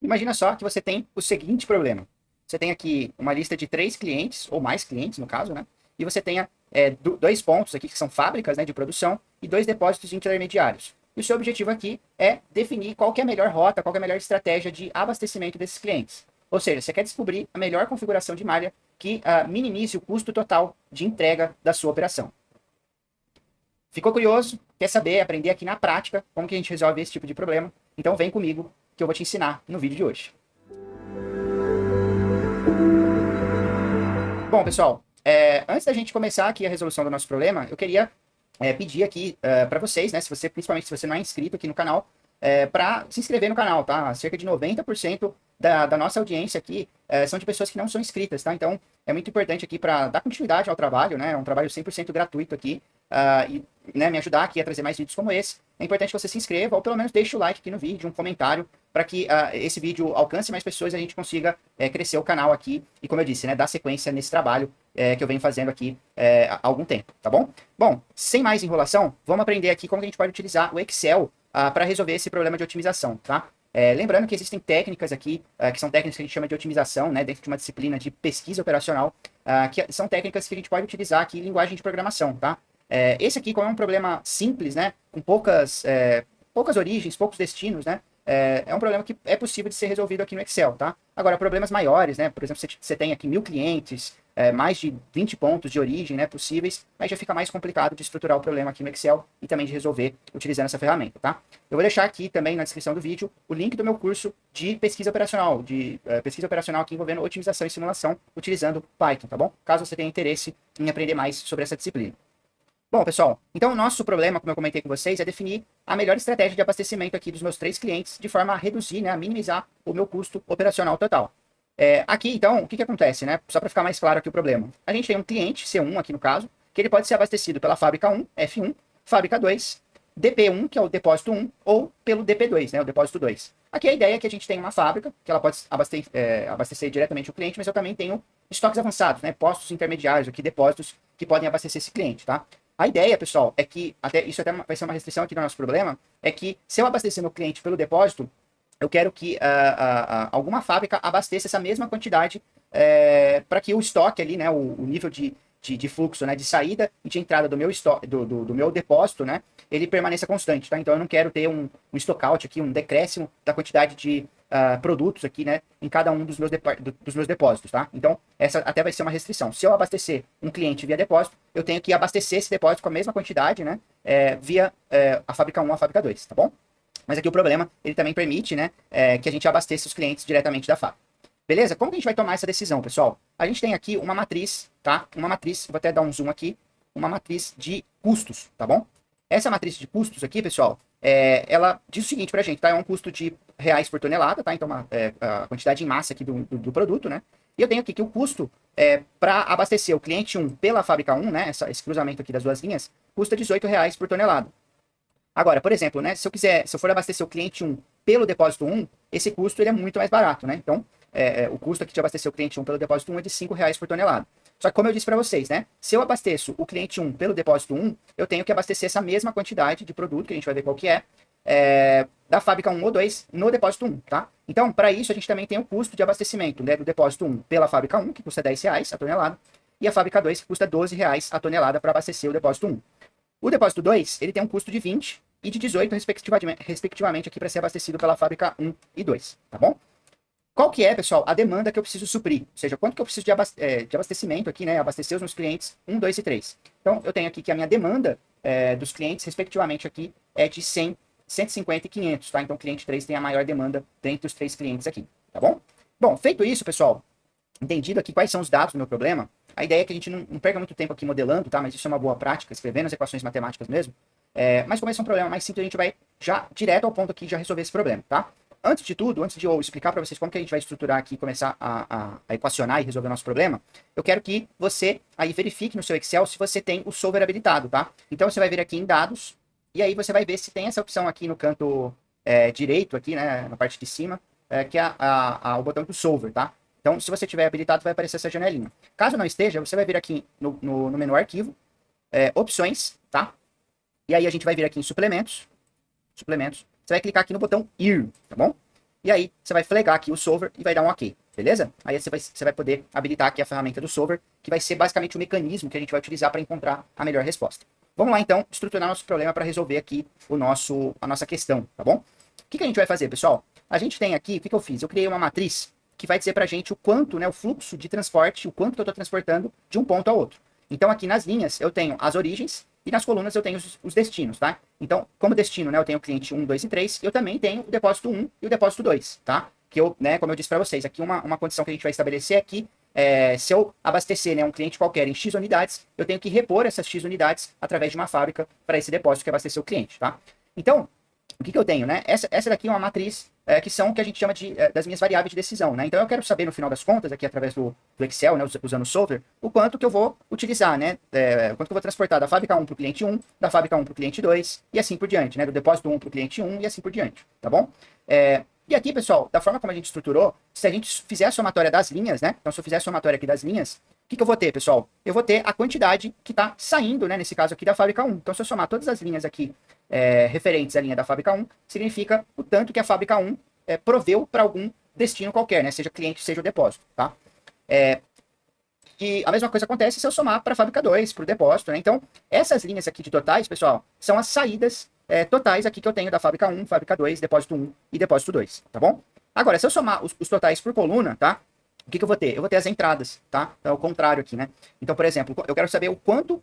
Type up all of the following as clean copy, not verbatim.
Imagina só que você tem o seguinte problema. Você tem aqui uma lista de 3 clientes, ou mais clientes no caso, né? E você tenha dois pontos aqui que são fábricas, né, de produção e 2 depósitos intermediários. E o seu objetivo aqui é definir qual que é a melhor rota, qual que é a melhor estratégia de abastecimento desses clientes. Ou seja, você quer descobrir a melhor configuração de malha que minimize o custo total de entrega da sua operação. Ficou curioso? Quer saber, aprender aqui na prática como que a gente resolve esse tipo de problema? Então vem comigo que eu vou te ensinar no vídeo de hoje. Bom, pessoal, antes da gente começar aqui a resolução do nosso problema, eu queria pedir aqui para vocês, né, principalmente se você não é inscrito aqui no canal, para se inscrever no canal, tá? Cerca de 90% da nossa audiência aqui são de pessoas que não são inscritas, tá? Então, é muito importante aqui para dar continuidade ao trabalho, né? É um trabalho 100% gratuito aqui, e né, me ajudar aqui a trazer mais vídeos como esse. É importante que você se inscreva ou pelo menos deixe o like aqui no vídeo, um comentário, para que esse vídeo alcance mais pessoas e a gente consiga crescer o canal aqui e, como eu disse, né, dar sequência nesse trabalho que eu venho fazendo aqui há algum tempo, tá bom? Bom, sem mais enrolação, vamos aprender aqui como que a gente pode utilizar o Excel para resolver esse problema de otimização, tá? Lembrando que existem técnicas aqui, que são técnicas que a gente chama de otimização, né, dentro de uma disciplina de pesquisa operacional, que são técnicas que a gente pode utilizar aqui em linguagem de programação, tá? Esse aqui, como é um problema simples, né, com poucas origens, poucos destinos, né, é um problema que é possível de ser resolvido aqui no Excel, tá? Agora, problemas maiores, né, por exemplo, você tem aqui 1000 clientes, mais de 20 pontos de origem, né, possíveis, aí já fica mais complicado de estruturar o problema aqui no Excel e também de resolver utilizando essa ferramenta, tá? Eu vou deixar aqui também na descrição do vídeo o link do meu curso de pesquisa operacional, aqui envolvendo otimização e simulação utilizando Python, tá bom? Caso você tenha interesse em aprender mais sobre essa disciplina. Bom, pessoal, então o nosso problema, como eu comentei com vocês, é definir a melhor estratégia de abastecimento aqui dos meus 3 clientes, de forma a reduzir, né, a minimizar o meu custo operacional total. Aqui, então, o que acontece, né? Só para ficar mais claro aqui o problema. A gente tem um cliente, C1 aqui no caso, que ele pode ser abastecido pela fábrica 1, F1, fábrica 2, DP1, que é o depósito 1, ou pelo DP2, né, o depósito 2. Aqui a ideia é que a gente tem uma fábrica, que ela pode abastecer diretamente o cliente, mas eu também tenho estoques avançados, né, postos intermediários aqui, depósitos que podem abastecer esse cliente, tá? A ideia, pessoal, é que, isso até vai ser uma restrição aqui do nosso problema, é que se eu abastecer meu cliente pelo depósito, eu quero que alguma fábrica abasteça essa mesma quantidade para que o estoque ali, né, o nível de fluxo, né, de saída e de entrada do meu estoque, do meu depósito, né, ele permaneça constante, tá? Então eu não quero ter um stockout aqui, um decréscimo da quantidade de produtos aqui, né, em cada um dos meus depósitos, tá? Então essa até vai ser uma restrição. Se eu abastecer um cliente via depósito, eu tenho que abastecer esse depósito com a mesma quantidade, né, via a fábrica 1 a fábrica 2, tá bom? Mas aqui o problema, ele também permite, né, que a gente abasteça os clientes diretamente da fábrica. Beleza? Como que a gente vai tomar essa decisão, pessoal? A gente tem aqui uma matriz, tá? Uma matriz, vou até dar um zoom aqui, uma matriz de custos, tá bom? Essa matriz de custos aqui, pessoal, ela diz o seguinte pra gente, tá? É um custo de reais por tonelada, tá? Então, a quantidade em massa aqui do produto, né? E eu tenho aqui que o custo para abastecer o cliente 1 pela fábrica 1, né? Esse cruzamento aqui das duas linhas, custa R$18 por tonelada. Agora, por exemplo, né, se eu for abastecer o cliente 1 pelo depósito 1, esse custo ele é muito mais barato, né? Então, o custo aqui de abastecer o cliente 1 pelo depósito 1 é de R$5 por tonelada. Só que como eu disse para vocês, né, se eu abasteço o cliente 1 pelo depósito 1, eu tenho que abastecer essa mesma quantidade de produto, que a gente vai ver qual que da fábrica 1 ou 2 no depósito 1, tá? Então, para isso, a gente também tem o custo de abastecimento, né, do depósito 1 pela fábrica 1, que custa R$10 a tonelada, e a fábrica 2, que custa R$12 a tonelada para abastecer o depósito 1. O depósito 2, ele tem um custo de 20 e de 18, respectivamente, aqui para ser abastecido pela fábrica 1 e 2, tá bom? Qual que é, pessoal, a demanda que eu preciso suprir? Ou seja, quanto que eu preciso de abastecimento aqui, né? Abastecer os meus clientes 1, 2 e 3. Então, eu tenho aqui que a minha demanda dos clientes, respectivamente, aqui é de 100, 150 e 500, tá? Então, o cliente 3 tem a maior demanda dentre os 3 clientes aqui, tá bom? Bom, feito isso, pessoal, entendido aqui quais são os dados do meu problema, a ideia é que a gente não perca muito tempo aqui modelando, tá? Mas isso é uma boa prática, escrevendo as equações matemáticas mesmo. Mas como esse é um problema mais simples, a gente vai já direto ao ponto aqui de já resolver esse problema, tá? Antes de tudo, antes de eu explicar para vocês como que a gente vai estruturar aqui e começar a equacionar e resolver o nosso problema, eu quero que você aí verifique no seu Excel se você tem o solver habilitado, tá? Então você vai vir aqui em dados, e aí você vai ver se tem essa opção aqui no canto direito, aqui, né, na parte de cima, que é o botão do solver, tá? Então, se você tiver habilitado, vai aparecer essa janelinha. Caso não esteja, você vai vir aqui no menu arquivo, opções, tá? E aí a gente vai vir aqui em suplementos. Você vai clicar aqui no botão ir, tá bom? e aí você vai flagar aqui o solver e vai dar um OK, beleza? Aí você vai poder habilitar aqui a ferramenta do solver, que vai ser basicamente o mecanismo que a gente vai utilizar para encontrar a melhor resposta. Vamos lá, então, estruturar nosso problema para resolver aqui a nossa questão, tá bom? O que a gente vai fazer, pessoal? A gente tem aqui, o que eu fiz? Eu criei uma matriz que vai dizer para a gente o quanto, né, o fluxo de transporte, o quanto que eu estou transportando de um ponto ao outro. Então, aqui nas linhas, eu tenho as origens e nas colunas eu tenho os destinos, tá? Então, como destino, né, eu tenho o cliente 1, 2 e 3, eu também tenho o depósito 1 e o depósito 2, tá? Que eu, né, como eu disse para vocês, aqui uma condição que a gente vai estabelecer aqui se eu abastecer, né, um cliente qualquer em X unidades, eu tenho que repor essas X unidades através de uma fábrica para esse depósito que abasteceu o cliente, tá? Então, o que eu tenho, né? Essa daqui é uma matriz que são o que a gente chama das minhas variáveis de decisão, né? Então, eu quero saber, no final das contas, aqui através do Excel, né, usando o solver, o quanto que eu vou utilizar, né? O quanto que eu vou transportar da fábrica 1 para o cliente 1, da fábrica 1 para o cliente 2, e assim por diante, né? Do depósito 1 para o cliente 1 e assim por diante, tá bom? E aqui, pessoal, da forma como a gente estruturou, se a gente fizer a somatória das linhas, né? Então, se eu fizer a somatória aqui das linhas, o que eu vou ter, pessoal? Eu vou ter a quantidade que está saindo, né? Nesse caso aqui, da fábrica 1. Então, se eu somar todas as linhas aqui referentes à linha da fábrica 1, significa o tanto que a fábrica 1 proveu para algum destino qualquer, né? Seja cliente, seja o depósito, tá? E a mesma coisa acontece se eu somar para a fábrica 2, para o depósito, né? Então, essas linhas aqui de totais, pessoal, são as saídas totais aqui que eu tenho da fábrica 1, fábrica 2, depósito 1 e depósito 2, tá bom? Agora, se eu somar os totais por coluna, tá? O que eu vou ter? Eu vou ter as entradas, tá? Então, é o contrário aqui, né? Então, por exemplo, eu quero saber o quanto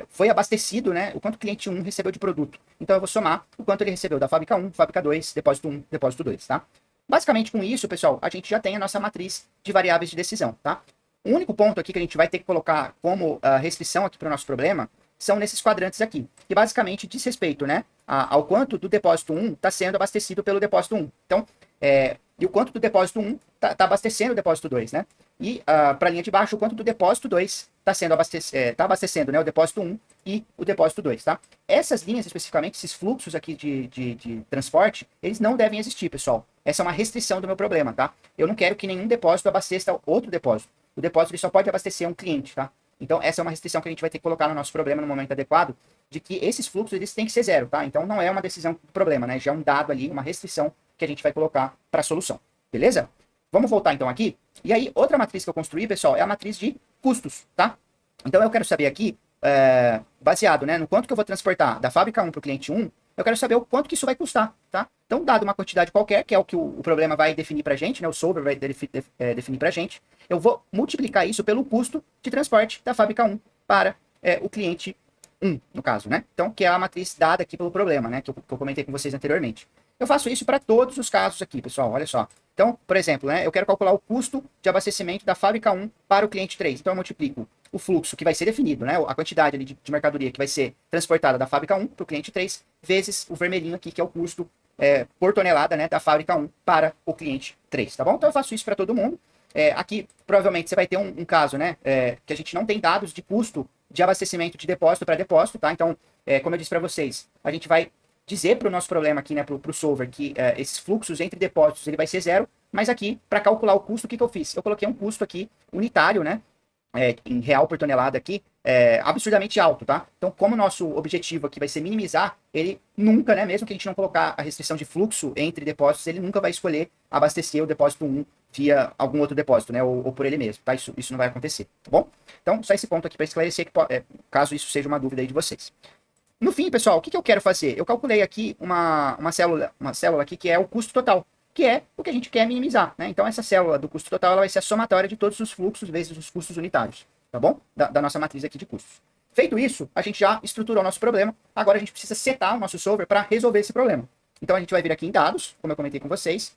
foi abastecido, né? O quanto o cliente 1 recebeu de produto. Então, eu vou somar o quanto ele recebeu da fábrica 1, fábrica 2, depósito 1, depósito 2, tá? Basicamente, com isso, pessoal, a gente já tem a nossa matriz de variáveis de decisão, tá? O único ponto aqui que a gente vai ter que colocar como restrição aqui para o nosso problema são nesses quadrantes aqui, que basicamente diz respeito, né, ao quanto do depósito 1 está sendo abastecido pelo depósito 1. Então, e o quanto do depósito 1 está abastecendo o depósito 2, né? E para a linha de baixo, o quanto do depósito 2 está abastecendo, né, o depósito 1 e o depósito 2, tá? Essas linhas especificamente, esses fluxos aqui de transporte, eles não devem existir, pessoal. Essa é uma restrição do meu problema, tá? Eu não quero que nenhum depósito abasteça outro depósito. O depósito ele só pode abastecer um cliente, tá? Então, essa é uma restrição que a gente vai ter que colocar no nosso problema no momento adequado, de que esses fluxos eles têm que ser zero, tá? Então, não é uma decisão do problema, né? Já é um dado ali, uma restrição que a gente vai colocar para a solução, beleza? Vamos voltar então aqui. E aí, outra matriz que eu construí, pessoal, é a matriz de custos, tá? Então, eu quero saber aqui, baseado, né, no quanto que eu vou transportar da fábrica 1 para o cliente 1, eu quero saber o quanto que isso vai custar, tá? Então, dado uma quantidade qualquer, que é o que o problema vai definir pra gente, né? O solver vai definir pra gente, eu vou multiplicar isso pelo custo de transporte da fábrica 1 para o cliente 1, no caso, né? Então, que é a matriz dada aqui pelo problema, né? Que eu comentei com vocês anteriormente. Eu faço isso para todos os casos aqui, pessoal, olha só. Então, por exemplo, né, eu quero calcular o custo de abastecimento da fábrica 1 para o cliente 3. Então, eu multiplico o fluxo que vai ser definido, né, a quantidade ali de mercadoria que vai ser transportada da fábrica 1 para o cliente 3, vezes o vermelhinho aqui, que é o custo por tonelada, né, da fábrica 1 para o cliente 3, tá bom? Então, eu faço isso para todo mundo. Aqui, provavelmente, você vai ter um caso, né, que a gente não tem dados de custo de abastecimento de depósito para depósito, tá? Então, como eu disse para vocês, a gente vai dizer para o nosso problema aqui, né, para o solver, que esses fluxos entre depósitos ele vai ser zero, mas aqui, para calcular o custo, o que eu fiz? Eu coloquei um custo aqui unitário, né, em real por tonelada aqui, absurdamente alto, tá? Então, como o nosso objetivo aqui vai ser minimizar, ele nunca, né, mesmo que a gente não colocar a restrição de fluxo entre depósitos, ele nunca vai escolher abastecer o depósito 1 via algum outro depósito, né, ou por ele mesmo, tá? Isso não vai acontecer, tá bom? Então, só esse ponto aqui para esclarecer, caso isso seja uma dúvida aí de vocês. No fim, pessoal, o que eu quero fazer? Eu calculei aqui uma célula aqui que é o custo total, que é o que a gente quer minimizar, né? Então, essa célula do custo total ela vai ser a somatória de todos os fluxos vezes os custos unitários, tá bom? Da nossa matriz aqui de custos. Feito isso, a gente já estruturou o nosso problema, agora a gente precisa setar o nosso solver para resolver esse problema. Então, a gente vai vir aqui em dados, como eu comentei com vocês,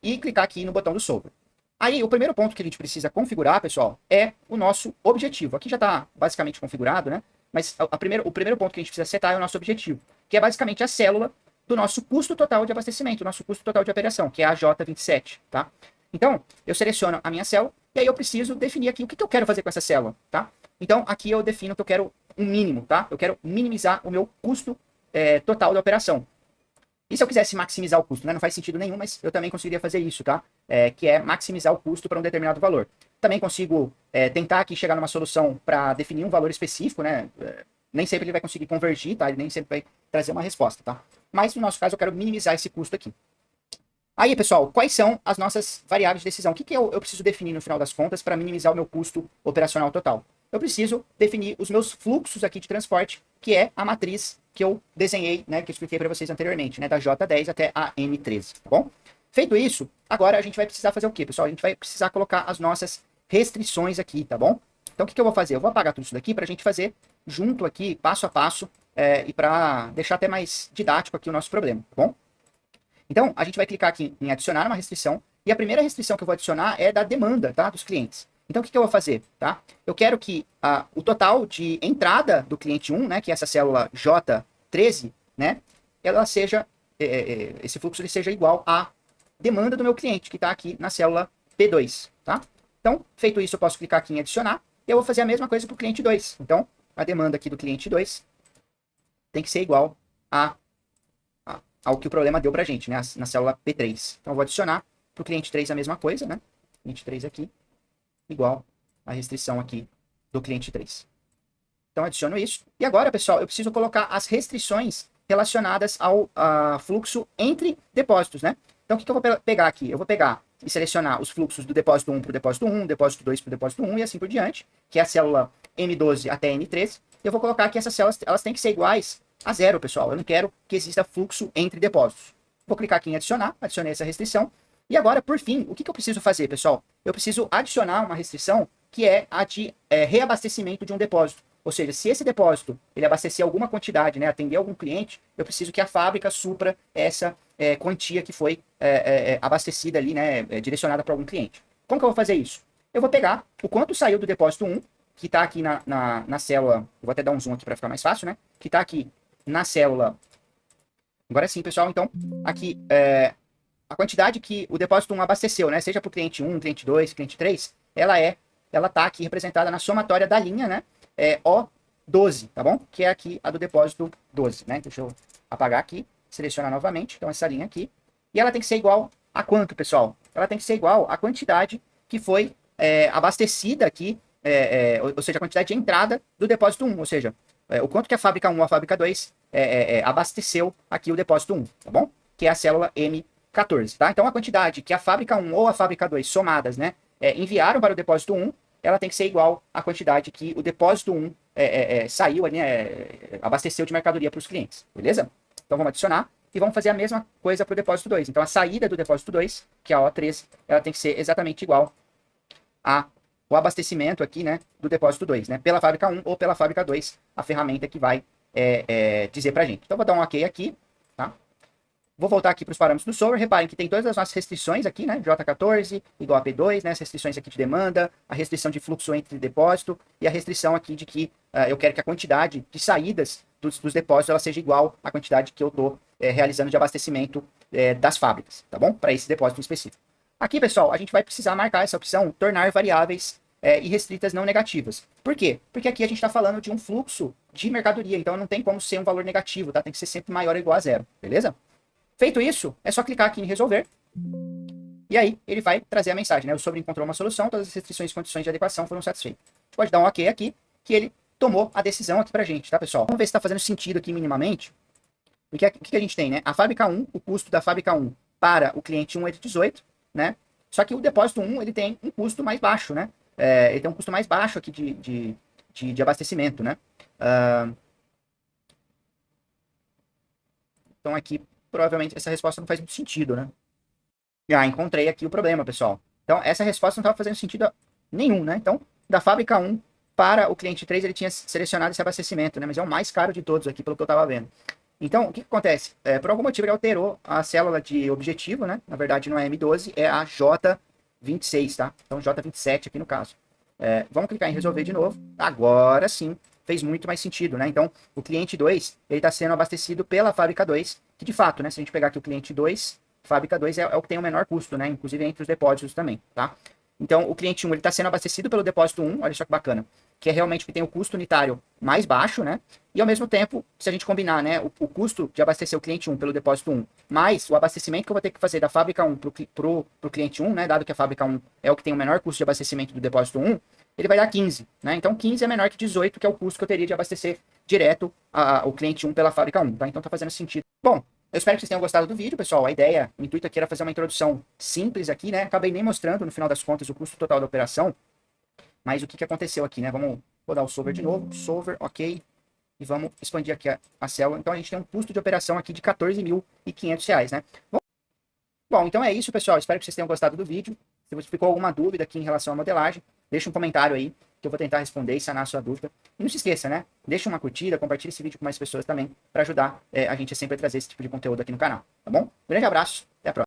e clicar aqui no botão do solver. Aí, o primeiro ponto que a gente precisa configurar, pessoal, é o nosso objetivo. Aqui já está basicamente configurado, né? Mas o primeiro ponto que a gente precisa setar é o nosso objetivo, que é basicamente a célula do nosso custo total de abastecimento, nosso custo total de operação, que é a J27, tá? Então, eu seleciono a minha célula e aí eu preciso definir aqui o que eu quero fazer com essa célula, tá? Então, aqui eu defino que eu quero um mínimo, tá? Eu quero minimizar o meu custo total da operação. E se eu quisesse maximizar o custo, né? Não faz sentido nenhum, mas eu também conseguiria fazer isso, tá? Que é maximizar o custo para um determinado valor. Também consigo tentar aqui chegar numa solução para definir um valor específico, né? Nem sempre ele vai conseguir convergir, tá? Ele nem sempre vai trazer uma resposta, tá? Mas no nosso caso eu quero minimizar esse custo aqui. Aí, pessoal, quais são as nossas variáveis de decisão? O que eu preciso definir no final das contas para minimizar o meu custo operacional total? Eu preciso definir os meus fluxos aqui de transporte, que é a matriz que eu desenhei, né, que eu expliquei para vocês anteriormente, né, da J10 até a N13, tá bom? Feito isso, agora a gente vai precisar fazer o quê, pessoal? A gente vai precisar colocar as nossas restrições aqui, tá bom? Então, o que eu vou fazer? Eu vou apagar tudo isso daqui para a gente fazer junto aqui, passo a passo, e para deixar até mais didático aqui o nosso problema, tá bom? Então, a gente vai clicar aqui em adicionar uma restrição, e a primeira restrição que eu vou adicionar é da demanda, tá, dos clientes. Então, o que eu vou fazer, tá? Eu quero que o total de entrada do cliente 1, né, que é essa célula J13, né, ela seja, esse fluxo ele seja igual à demanda do meu cliente, que está aqui na célula P2, tá? Então, feito isso, eu posso clicar aqui em adicionar, e eu vou fazer a mesma coisa para o cliente 2. Então, a demanda aqui do cliente 2 tem que ser igual ao que o problema deu pra gente, né? Na célula P3. Então, eu vou adicionar para o cliente 3 a mesma coisa, né? Cliente 3 aqui, igual a restrição aqui do cliente 3. Então, adiciono isso. E agora, pessoal, eu preciso colocar as restrições relacionadas ao fluxo entre depósitos, né? Então, o que eu vou pegar aqui? Eu vou pegar e selecionar os fluxos do depósito 1 para o depósito 1, depósito 2 para o depósito 1 e assim por diante, que é a célula M12 até N13. Eu vou colocar que essas células elas têm que ser iguais a zero, pessoal. Eu não quero que exista fluxo entre depósitos. Vou clicar aqui em adicionar, adicionei essa restrição. E agora, por fim, o que eu preciso fazer, pessoal? Eu preciso adicionar uma restrição que é a de reabastecimento de um depósito. Ou seja, se esse depósito ele abastecer alguma quantidade, né, atender algum cliente, eu preciso que a fábrica supra essa quantia que foi abastecida ali, né, direcionada para algum cliente. Como que eu vou fazer isso? Eu vou pegar o quanto saiu do depósito 1, que está aqui na célula, eu vou até dar um zoom aqui para ficar mais fácil, né, que está aqui na célula. Agora sim, pessoal, então, aqui a quantidade que o depósito 1 abasteceu, né, seja para o cliente 1, cliente 2, cliente 3, ela tá aqui representada na somatória da linha, né, O12, tá bom? Que é aqui a do depósito 12, né? Deixa eu apagar aqui, selecionar novamente, então essa linha aqui. E ela tem que ser igual a quanto, pessoal? Ela tem que ser igual à quantidade que foi abastecida aqui, ou seja, a quantidade de entrada do depósito 1, ou seja, o quanto que a fábrica 1 ou a fábrica 2 abasteceu aqui o depósito 1, tá bom? Que é a célula M14, tá? Então a quantidade que a fábrica 1 ou a fábrica 2 somadas, né, enviaram para o depósito 1, ela tem que ser igual à quantidade que o depósito 1 saiu, abasteceu de mercadoria para os clientes, beleza? Então vamos adicionar e vamos fazer a mesma coisa para o depósito 2. Então a saída do depósito 2, que é a O3, ela tem que ser exatamente igual ao abastecimento aqui, né, do depósito 2, né, pela fábrica 1 ou pela fábrica 2, a ferramenta que vai dizer para a gente. Então vou dar um OK aqui, tá? Vou voltar aqui para os parâmetros do solver. Reparem que tem todas as nossas restrições aqui, né? J14 igual a P2, né? As restrições aqui de demanda, a restrição de fluxo entre depósito e a restrição aqui de que eu quero que a quantidade de saídas dos depósitos ela seja igual à quantidade que eu estou realizando de abastecimento das fábricas, tá bom? Para esse depósito em específico. Aqui, pessoal, a gente vai precisar marcar essa opção, tornar variáveis irrestritas não negativas. Por quê? Porque aqui a gente está falando de um fluxo de mercadoria, então não tem como ser um valor negativo, tá? Tem que ser sempre maior ou igual a zero, beleza? Feito isso, é só clicar aqui em resolver. E aí, ele vai trazer a mensagem, né? O sobre encontrou uma solução, todas as restrições e condições de adequação foram satisfeitas. Pode dar um OK aqui, que ele tomou a decisão aqui pra gente, tá, pessoal? Vamos ver se está fazendo sentido aqui minimamente. Porque o que a gente tem, né? A fábrica 1, o custo da fábrica 1 para o cliente 1 é de 18, né? Só que o depósito 1, ele tem um custo mais baixo, né? Ele tem um custo mais baixo aqui de abastecimento, né? Então aqui, provavelmente, essa resposta não faz muito sentido, né? Encontrei aqui o problema, pessoal. Então, essa resposta não estava fazendo sentido nenhum, né? Então, da fábrica 1 para o cliente 3, ele tinha selecionado esse abastecimento, né? Mas é o mais caro de todos aqui, pelo que eu estava vendo. Então, o que acontece? Por algum motivo, ele alterou a célula de objetivo, né? Na verdade, não é M12, é a J26, tá? Então, J27 aqui no caso. Vamos clicar em resolver de novo. Agora sim, fez muito mais sentido, né? Então, o cliente 2, ele está sendo abastecido pela fábrica 2, que de fato, né? Se a gente pegar aqui o cliente 2, fábrica 2 é o que tem o menor custo, né? Inclusive entre os depósitos também, tá? Então, o cliente 1, ele está sendo abastecido pelo depósito 1, olha só que bacana, que é realmente o que tem o custo unitário mais baixo, né? E ao mesmo tempo, se a gente combinar, né, o custo de abastecer o cliente 1 pelo depósito 1, mais o abastecimento que eu vou ter que fazer da fábrica 1 pro cliente 1, né, dado que a fábrica 1 é o que tem o menor custo de abastecimento do depósito 1, ele vai dar 15, né? Então 15 é menor que 18, que é o custo que eu teria de abastecer direto o cliente 1 pela fábrica 1, tá? Então tá fazendo sentido. Bom, Eu espero que vocês tenham gostado do vídeo, pessoal. A ideia, o intuito aqui era fazer uma introdução simples aqui, né? Acabei nem mostrando, no final das contas, o custo total da operação. Mas o que, que aconteceu aqui, né? Vamos rodar o solver de novo. Solver, ok. E vamos expandir aqui a célula. Então, a gente tem um custo de operação aqui de R$14.500, né? Bom, então é isso, pessoal. Espero que vocês tenham gostado do vídeo. Se você ficou alguma dúvida aqui em relação à modelagem, deixa um comentário aí, que eu vou tentar responder e sanar a sua dúvida. E não se esqueça, né? Deixa uma curtida, compartilhe esse vídeo com mais pessoas também, para ajudar a gente a sempre trazer esse tipo de conteúdo aqui no canal, tá bom? Grande abraço, até a próxima.